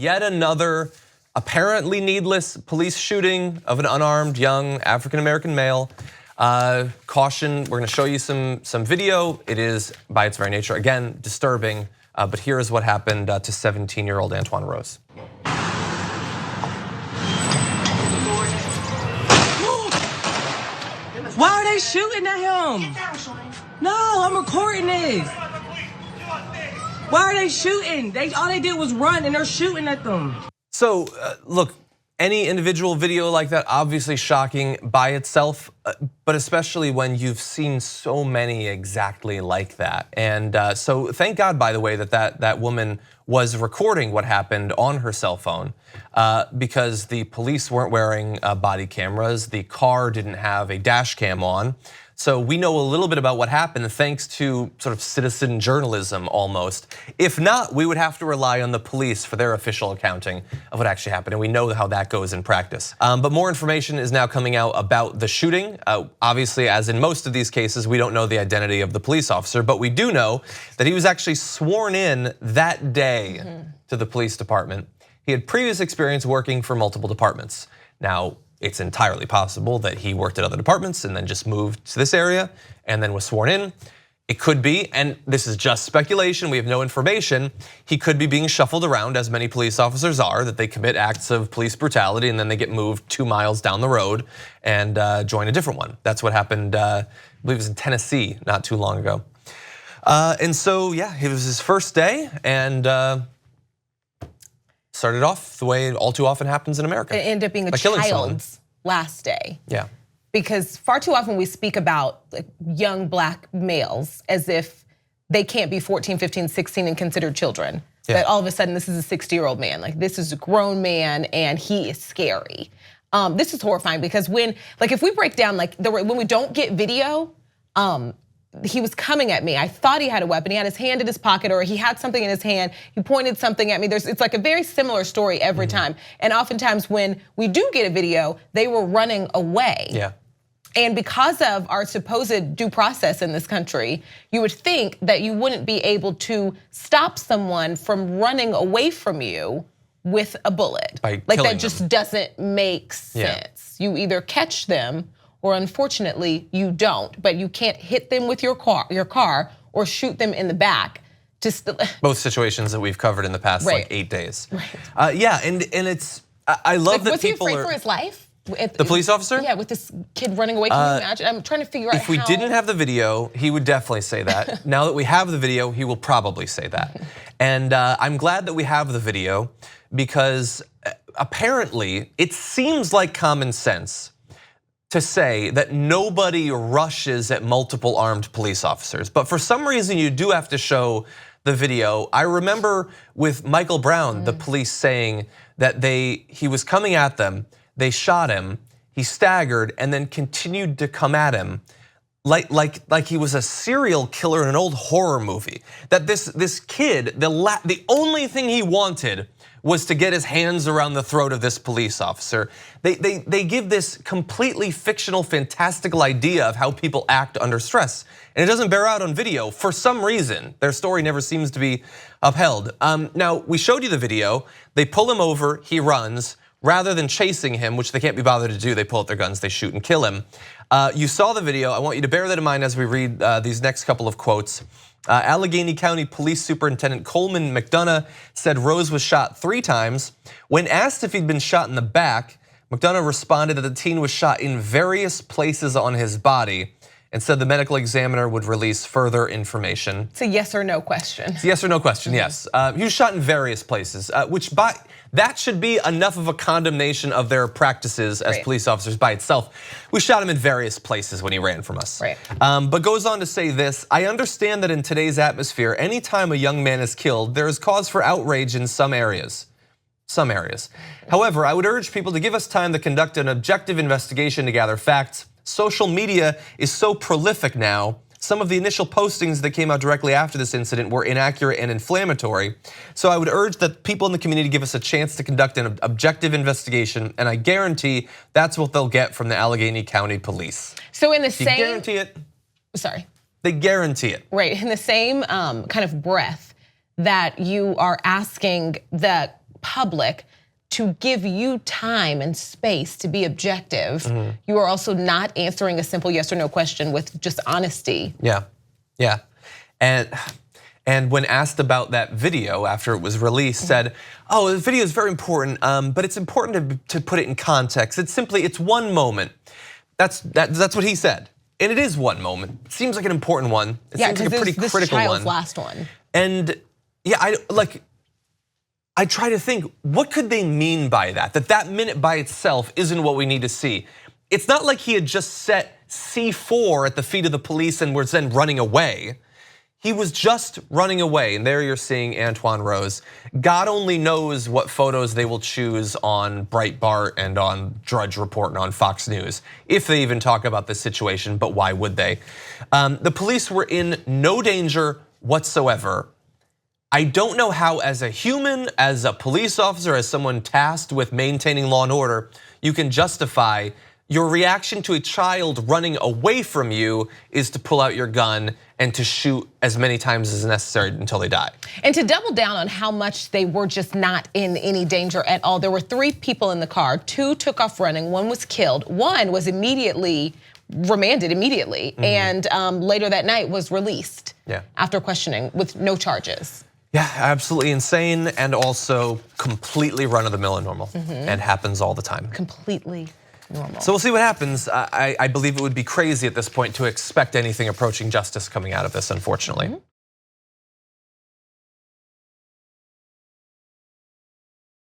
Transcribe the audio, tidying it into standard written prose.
Yet another apparently needless police shooting of an unarmed young African-American male. Caution, we're gonna show you some video. It is, by its very nature, again, disturbing, but here is what happened to 17-year-old Antwon Rose. Why are they shooting at him? No, I'm recording this. Why are they shooting? All they did was run and they're shooting at them. So look, any individual video like that, obviously shocking by itself, but especially when you've seen so many exactly like that. And so thank God, by the way, that woman was recording what happened on her cell phone, because the police weren't wearing body cameras. The car didn't have a dash cam on. So we know a little bit about what happened thanks to sort of citizen journalism almost. If not, we would have to rely on the police for their official accounting of what actually happened, and we know how that goes in practice. But more information is now coming out about the shooting. Obviously, as in most of these cases, we don't know the identity of the police officer, but we do know that he was actually sworn in that day to the police department. He had previous experience working for multiple departments. Now, it's entirely possible that he worked at other departments and then just moved to this area and then was sworn in. It could be, and this is just speculation, we have no information, he could be being shuffled around, as many police officers are, that they commit acts of police brutality and then they get moved 2 miles down the road and join a different one. That's what happened, I believe it was in Tennessee not too long ago. And so, yeah, it was his first day and started off the way all too often happens in America. It ended up being a child's last day. Yeah. Because far too often we speak about young black males as if they can't be 14, 15, 16 and considered children. Yeah. That all of a sudden this is a 60-year-old man. Like this is a grown man and he is scary. This is horrifying because if we break down when we don't get video, he was coming at me. I thought he had a weapon. He had his hand in his pocket or he had something in his hand. He pointed something at me. It's like a very similar story every time. And oftentimes when we do get a video, they were running away. Yeah. And because of our supposed due process in this country, you would think that you wouldn't be able to stop someone from running away from you with a bullet. By like killing that just them. doesn't make sense. You either catch them or unfortunately you don't, but you can't hit them with your car or shoot them in the back. Both situations that we've covered in the past like 8 days. Right. Yeah, and it's, I love that people was he afraid for his life? The police officer? Yeah, with this kid running away, can you imagine? I'm trying to figure out If we didn't have the video, he would definitely say that. Now that we have the video, he will probably say that. And I'm glad that we have the video because apparently it seems like common sense to say that nobody rushes at multiple armed police officers. But for some reason, you do have to show the video. I remember with Michael Brown, the police saying that he was coming at them, they shot him, he staggered, and then continued to come at him like he was a serial killer in an old horror movie. That this kid, the only thing he wanted was to get his hands around the throat of this police officer. They give this completely fictional, fantastical idea of how people act under stress. And it doesn't bear out on video for some reason. Their story never seems to be upheld. Now, we showed you the video. They pull him over, he runs. Rather than chasing him, which they can't be bothered to do, they pull out their guns, they shoot and kill him. You saw the video. I want you to bear that in mind as we read these next couple of quotes. Allegheny County Police Superintendent Coleman McDonough said Rose was shot 3 times. When asked if he'd been shot in the back, McDonough responded that the teen was shot in various places on his body and said the medical examiner would release further information. It's a yes or no question. It's a yes or no question, yes. He was shot in various places, which that should be enough of a condemnation of their practices as police officers by itself. We shot him in various places when he ran from us. Right. But goes on to say this, I understand that in today's atmosphere, anytime a young man is killed, there is cause for outrage in some areas. However, I would urge people to give us time to conduct an objective investigation to gather facts. Social media is so prolific now. Some of the initial postings that came out directly after this incident were inaccurate and inflammatory. So I would urge that people in the community give us a chance to conduct an objective investigation, and I guarantee that's what they'll get from the Allegheny County Police. So in the same, guarantee it. Sorry. They guarantee it. Right, in the same kind of breath that you are asking the public to give you time and space to be objective. You are also not answering a simple yes or no question with just honesty. Yeah. And when asked about that video after it was released, said, "Oh, the video is very important, but it's important to put it in context. It's one moment." That's what he said, and it is one moment. It seems like an important one. It seems like a pretty critical this child's one. last one. And yeah, I try to think, what could they mean by that? That minute by itself isn't what we need to see. It's not like he had just set C4 at the feet of the police and was then running away. He was just running away, and there you're seeing Antwon Rose. God only knows what photos they will choose on Breitbart and on Drudge Report and on Fox News, if they even talk about this situation, but why would they? The police were in no danger whatsoever. I don't know how, as a human, as a police officer, as someone tasked with maintaining law and order, you can justify your reaction to a child running away from you is to pull out your gun and to shoot as many times as necessary until they die. And to double down on how much they were just not in any danger at all, there were 3 people in the car. 2 took off running, 1 was killed. 1 was remanded immediately, and later that night was released after questioning with no charges. Yeah, absolutely insane, and also completely run-of-the-mill and normal, and happens all the time. Completely normal. So we'll see what happens. I believe it would be crazy at this point to expect anything approaching justice coming out of this, unfortunately.